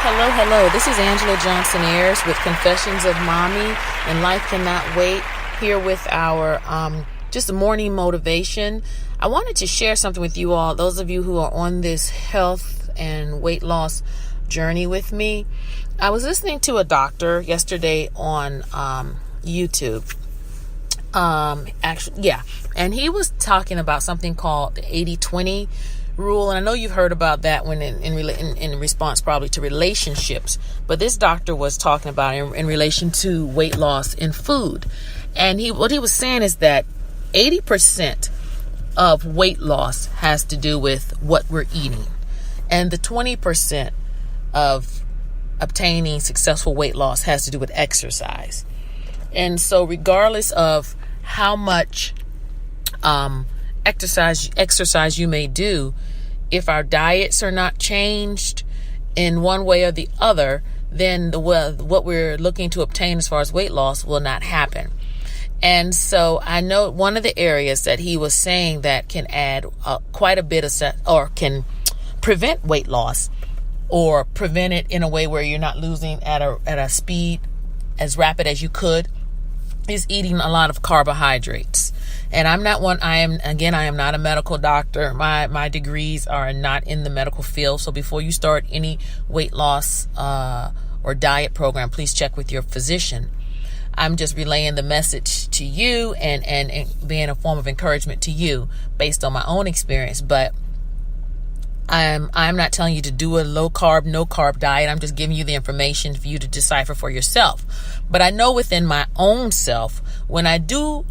Hello. This is Angela Johnson Ayers with Confessions of Mommy and Life Cannot Wait, here with our just a morning motivation. I wanted to share something with you all, those of you who are on this health and weight loss journey with me. I was listening to a doctor yesterday on YouTube. And he was talking about something called the 80-20 rule, and I know you've heard about that when in response probably to relationships, but this doctor was talking about in relation to weight loss in food. And what he was saying is that 80% of weight loss has to do with what we're eating, and the 20% of obtaining successful weight loss has to do with exercise. And so regardless of how much exercise you may do, if our diets are not changed in one way or the other, then what we're looking to obtain as far as weight loss will not happen. And so I know one of the areas that he was saying that can add quite a bit of or can prevent weight loss, or prevent it in a way where you're not losing at a speed as rapid as you could, is eating a lot of carbohydrates. And I am not a medical doctor. My degrees are not in the medical field. So before you start any weight loss or diet program, please check with your physician. I'm just relaying the message to you and being a form of encouragement to you based on my own experience. But I'm not telling you to do a low carb, no carb diet. I'm just giving you the information for you to decipher for yourself. But I know within my own self, when I do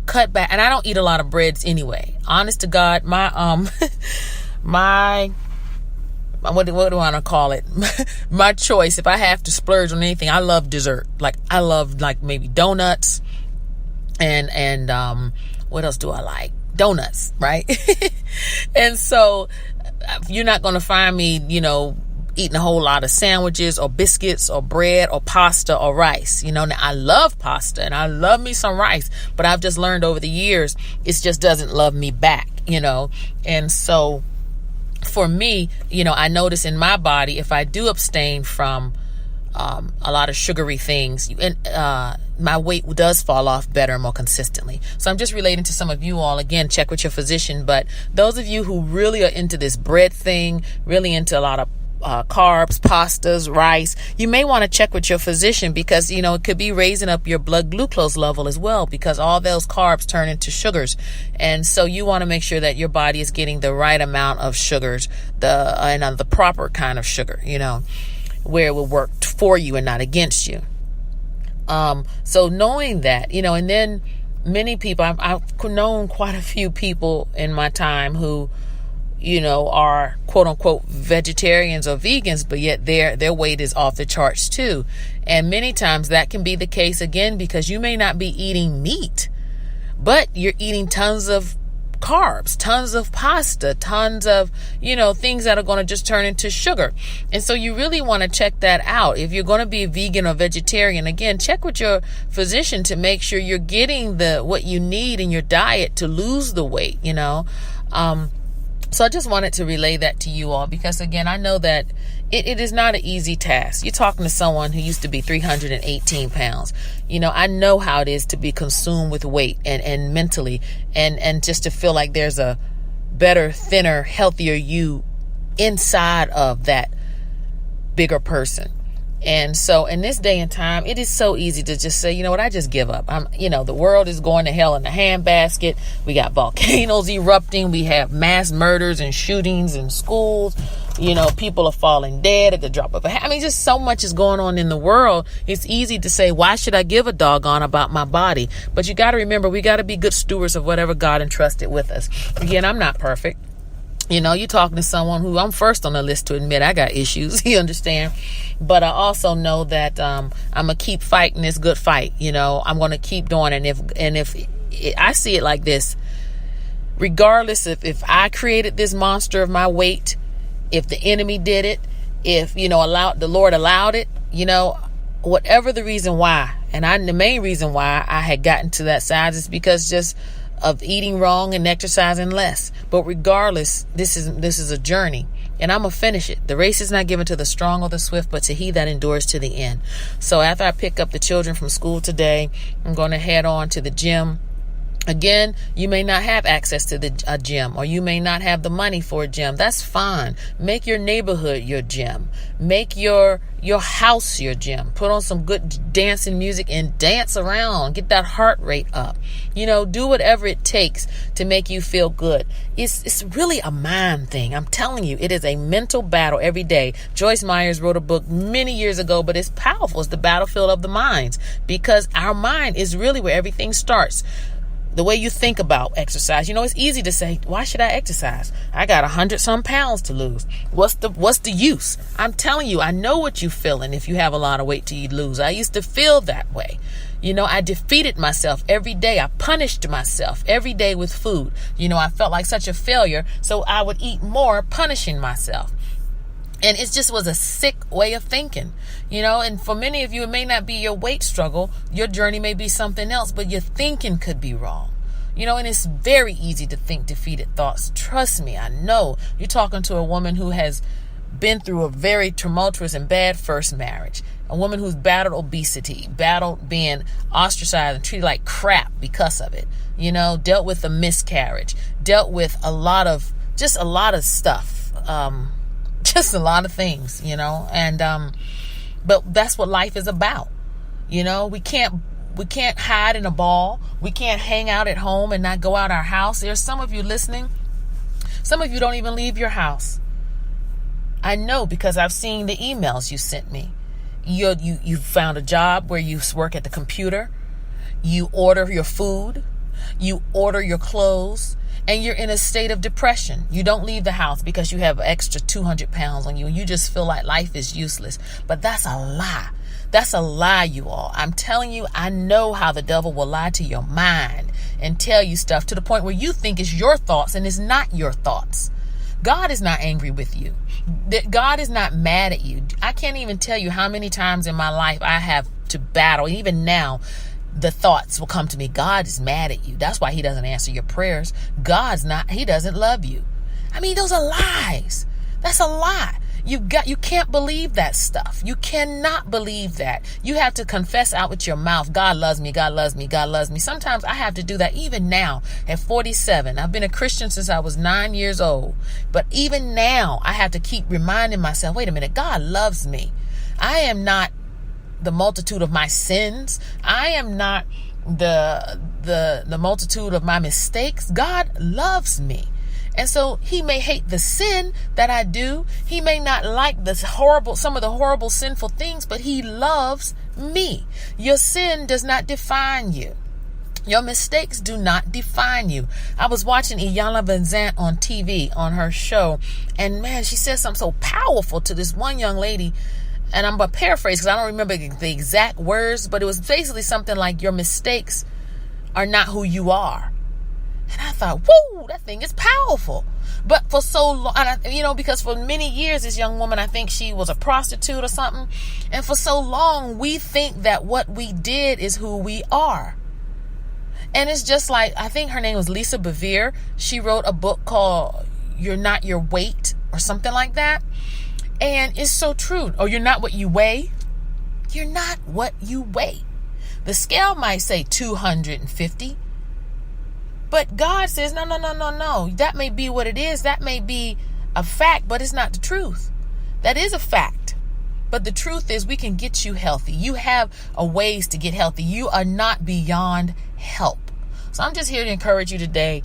cut back, and I don't eat a lot of breads anyway. Honest to God, my what do I want to call it? My choice. If I have to splurge on anything, I love dessert. I love maybe donuts, and what else do I like? Donuts, right? And so you're not going to find me, eating a whole lot of sandwiches or biscuits or bread or pasta or rice. Now I love pasta and I love me some rice, but I've just learned over the years, it just doesn't love me back, And so for me, I notice in my body, if I do abstain from a lot of sugary things, my weight does fall off better and more consistently. So I'm just relating to some of you all. Again, check with your physician. But those of you who really are into this bread thing, really into a lot of carbs, pastas, rice, you may want to check with your physician, because it could be raising up your blood glucose level as well, because all those carbs turn into sugars. And so you want to make sure that your body is getting the right amount of sugars, the proper kind of sugar, where it will work for you and not against you. So knowing that, and then many people, I've known quite a few people in my time who, are quote unquote vegetarians or vegans, but yet their weight is off the charts too. And many times that can be the case, again, because you may not be eating meat, but you're eating tons of carbs, tons of pasta, tons of, things that are going to just turn into sugar. And so you really want to check that out. If you're going to be a vegan or vegetarian, again, check with your physician to make sure you're getting what you need in your diet to lose the weight, So I just wanted to relay that to you all, because again, I know that it is not an easy task. You're talking to someone who used to be 318 pounds. I know how it is to be consumed with weight and mentally, and just to feel like there's a better, thinner, healthier you inside of that bigger person. And so in this day and time, it is so easy to just say, I just give up. The world is going to hell in a handbasket. We got volcanoes erupting. We have mass murders and shootings in schools. People are falling dead at the drop of a hat. Just so much is going on in the world. It's easy to say, why should I give a doggone about my body? But you got to remember, we got to be good stewards of whatever God entrusted with us. Again, I'm not perfect. You're talking to someone who I'm first on the list to admit I got issues. You understand? But I also know that I'm going to keep fighting this good fight. I'm going to keep doing it. And if I see it like this, regardless if I created this monster of my weight, if the enemy did it, if, the Lord allowed it, whatever the reason why. And the main reason why I had gotten to that size is because just of eating wrong and exercising less. But regardless, this is a journey. and I'm going to finish it. The race is not given to the strong or the swift, but to he that endures to the end. So after I pick up the children from school today, I'm going to head on to the gym. Again, you may not have access to a gym, or you may not have the money for a gym. That's fine. Make your neighborhood your gym. Make your house your gym. Put on some good dancing music and dance around. Get that heart rate up. Do whatever it takes to make you feel good. It's really a mind thing. I'm telling you, it is a mental battle every day. Joyce Myers wrote a book many years ago, but it's powerful. It's the battlefield of the minds, because our mind is really where everything starts. The way you think about exercise. It's easy to say, why should I exercise? I got 100-some pounds to lose. What's the use? I'm telling you, I know what you're feeling if you have a lot of weight to lose. I used to feel that way. I defeated myself every day. I punished myself every day with food. I felt like such a failure, so I would eat more, punishing myself. And it just was a sick way of thinking, and for many of you, it may not be your weight struggle. Your journey may be something else, but your thinking could be wrong, and it's very easy to think defeated thoughts. Trust me, I know. You're talking to a woman who has been through a very tumultuous and bad first marriage, a woman who's battled obesity, battled being ostracized and treated like crap because of it, dealt with a miscarriage, dealt with a lot of stuff, just a lot of things, and but that's what life is about. We can't hide in a ball. We can't hang out at home and not go out our house. There's some of you listening. Some of you don't even leave your house. I know, because I've seen the emails you sent me. You found a job where you work at the computer. You order your food. You order your clothes. And you're in a state of depression. You don't leave the house because you have extra 200 pounds on you. And you just feel like life is useless. But that's a lie. That's a lie, you all. I'm telling you, I know how the devil will lie to your mind and tell you stuff to the point where you think it's your thoughts and it's not your thoughts. God is not angry with you. God is not mad at you. I can't even tell you how many times in my life I have to battle. Even now, the thoughts will come to me. God is mad at you. That's why he doesn't answer your prayers. He doesn't love you. Those are lies. That's a lie. You can't believe that stuff. You cannot believe that. You have to confess out with your mouth, God loves me, God loves me, God loves me. Sometimes I have to do that even now at 47. I've been a Christian since I was 9 years old. But even now, I have to keep reminding myself, wait a minute, God loves me. I am not the multitude of my sins. I am not the multitude of my mistakes. God loves me. And so he may hate the sin that I do. He may not like some of the horrible sinful things, but he loves me. Your sin does not define you. Your mistakes do not define you. I was watching Iyanla Vanzant on TV on her show, and man, she said something so powerful to this one young lady. And I'm going to paraphrase because I don't remember the exact words, but it was basically something like, your mistakes are not who you are. And I thought, whoa, that thing is powerful. But for so long, because for many years, this young woman, I think she was a prostitute or something. And for so long, we think that what we did is who we are. And it's just like, I think her name was Lisa Bevere. She wrote a book called You're Not Your Weight or something like that. And it's so true. Or you're not what you weigh. You're not what you weigh. The scale might say 250. But God says, no. That may be what it is. That may be a fact, but it's not the truth. That is a fact. But the truth is we can get you healthy. You have a ways to get healthy. You are not beyond help. So I'm just here to encourage you today.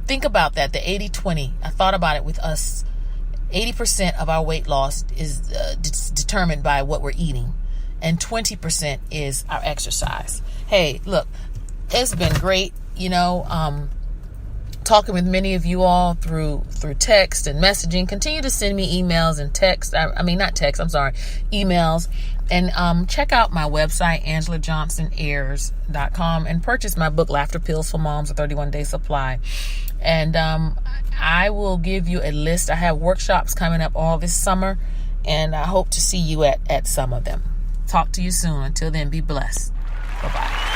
Think about that, the 80-20. I thought about it with us. 80% of our weight loss is determined by what we're eating, and 20% is our exercise. Hey, look, it's been great, talking with many of you all through text and messaging. Continue to send me emails and text. Emails. And check out my website, AngelaJohnsonAyers.com, and purchase my book, Laughter Pills for Moms, a 31-day supply. And I will give you a list. I have workshops coming up all this summer, and I hope to see you at some of them. Talk to you soon. Until then, be blessed. Bye-bye.